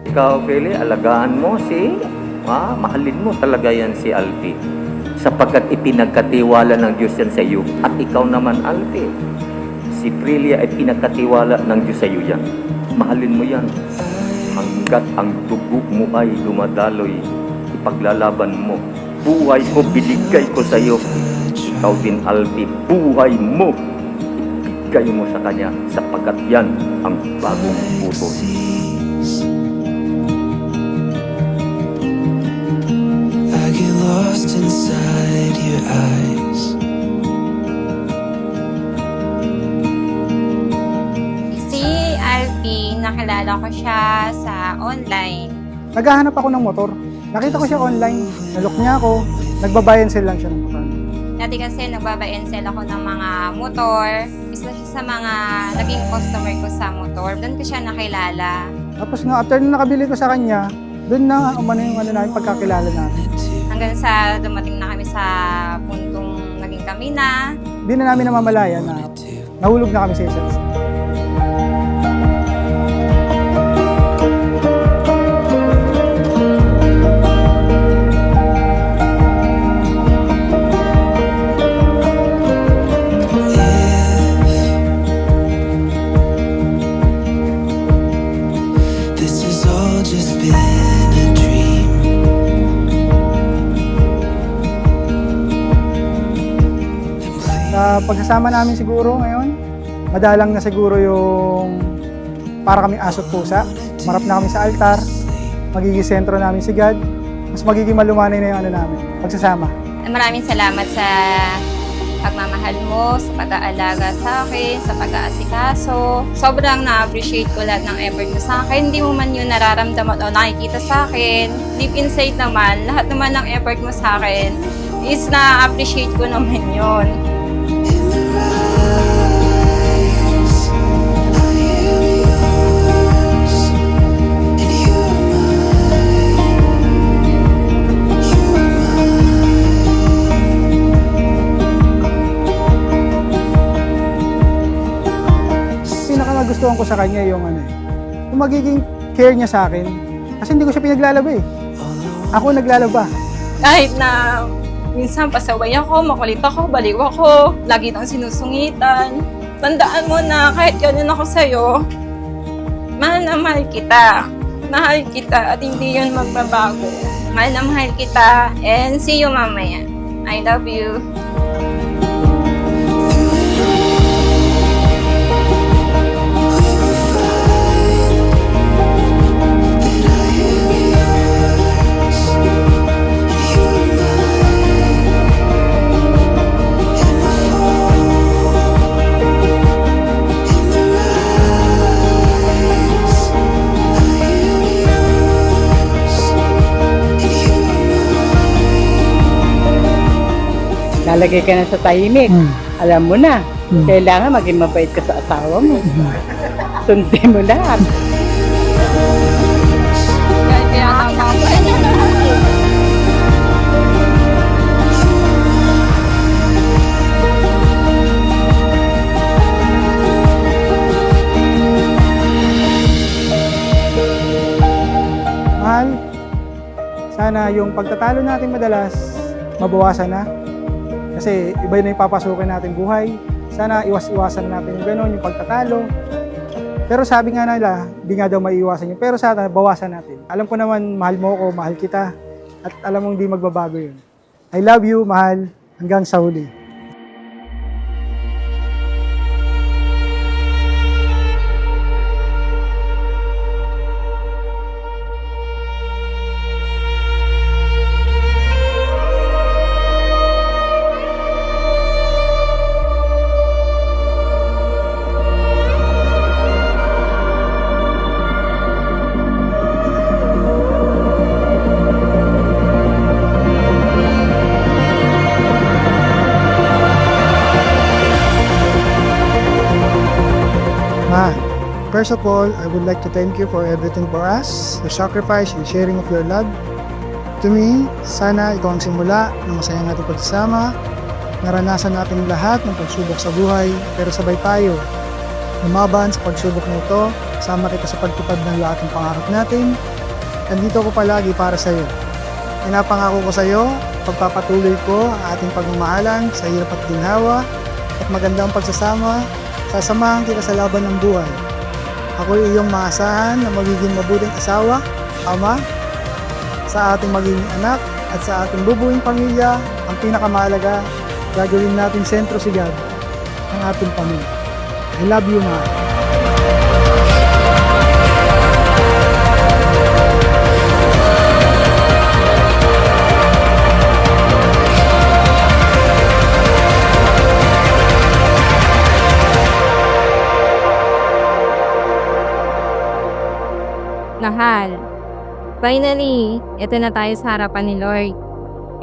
Ikaw, Pili, alagaan mo mahalin mo talaga yan si Alfie. Sapagkat ipinagkatiwala ng Diyos yan sa iyo. At ikaw naman, Alfie, si Prilia ay pinagkatiwala ng Diyos sa iyo yan. Mahalin mo yan. Hanggat ang dugo mo ay dumadaloy, ipaglalaban mo. Buhay mo, binigay ko sa iyo. Ikaw din, Alfie, buhay mo, ibigay mo sa Kanya, sapagkat yan ang bagong utos. I get lost inside your eyes. Si Alfie, nakilala ko siya sa online. Naghahanap ako ng motor. Nakita ko siya online. Nalook niya ako. Nagbabayan sale lang siya ng motor. Dati kasi nagbabuy and sell ako ng mga motor. Isa siya sa mga naging customer ko sa motor. Doon ko siya nakilala. Tapos after na nakabili ko sa kanya, doon na umano yung namin pagkakilala namin. Hanggang sa dumating na kami sa puntong naging kami na. Hindi na namin namamalayan na nahulog na kami sa isa't isa. This has all just been a dream. Sa pagsasama namin siguro ngayon, madalang na siguro yung para kami aso't pusa. Marap na kami sa altar, magiging sentro namin si God, mas magiging malumanay na yung namin, pagsasama. Maraming salamat sa pagmamahal mo, sa pag-aalaga sa akin, sa pag-aasikaso. Sobrang na-appreciate ko lahat ng effort mo sa akin. Hindi mo man yun nararamdaman o nakikita sa akin. Deep inside naman, lahat naman ng effort mo sa akin is na-appreciate ko naman yun. Gustuhan ko sa kanya yung yung magiging care niya sa akin. Kasi hindi ko siya pinaglalaba eh. Ako naglalaba. Kahit na minsan pasaway ako, makulit ako, baliw ako, lagi nang sinusungitan. Tandaan mo na kahit ganun ako sa'yo, mahal na mahal kita. Mahal kita at hindi yun magbabago. Mahal na mahal kita and see you mamaya. I love you. Lalagay ka na sa tahimik. Alam mo na, kailangan maging mabait ka sa asawa mo. Sundin mo lahat. Kaya tama. Mahal, sana yung pagtatalo natin madalas, mabawasan na. Kasi iba na yung papasukin natin buhay. Sana iwas-iwasan natin yung gano'n, yung pagtatalo. Pero sabi nga nila, di nga daw maiiwasan yun. Pero sana bawasan natin. Alam ko naman, mahal mo ako, mahal kita. At alam mong di magbabago yun. I love you, mahal. Hanggang sa huli. First of all, I would like to thank you for everything for us, your sacrifice, your sharing of your love. To me, sana ikaw ang simula ng masayang ating pagsasama. Naranasan natin lahat ng pagsubok sa buhay, pero sabay tayo lumaban sa pagsubok na ito. Kasama kita sa pagtupad ng lahat ng pangarap natin. nandito ako palagi para sa iyo. Pinapangako ko sa iyo, pagpapatuloy ko ang ating pagmamahalan sa hirap at ginhawa at magandang pagsasama, sasamahan kita sa laban ng buhay. Ako ay iyong maasahan na magiging mabuting asawa, ama, sa ating magiging anak at sa ating bubuing pamilya. Ang pinakamahalaga, gagawin natin sentro si God ng ating pamilya. I love you, ma. Mahal, finally, ito na tayo sa harapan ni Lord.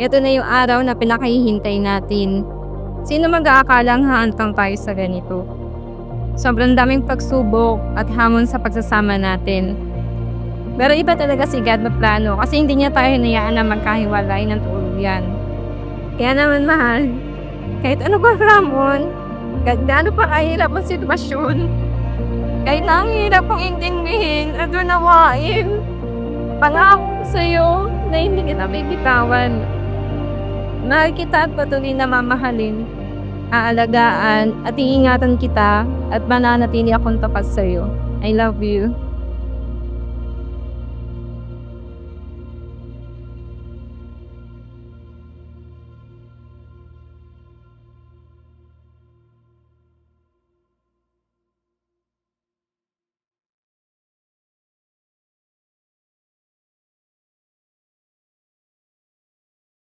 Ito na yung araw na pinakahihintay natin. Sino mag-aakalang haantang tayo sa ganito? Sobrang daming pagsubok at hamon sa pagsasama natin. Pero iba talaga si God na plano kasi hindi niya tayo hinayaan na magkahiwalay ng tuluyan. Kaya naman mahal, kahit ano ba ramon, kahit gaano pa kahirap ang sitwasyon, kahit na ang hirap kong intindihin at unawain, pangako ko sa'yo na hindi kita bibitawan. Mahal kita at patuloy na mamahalin, aalagaan at iingatan kita at mananatili akong tapat sa'yo. I love you.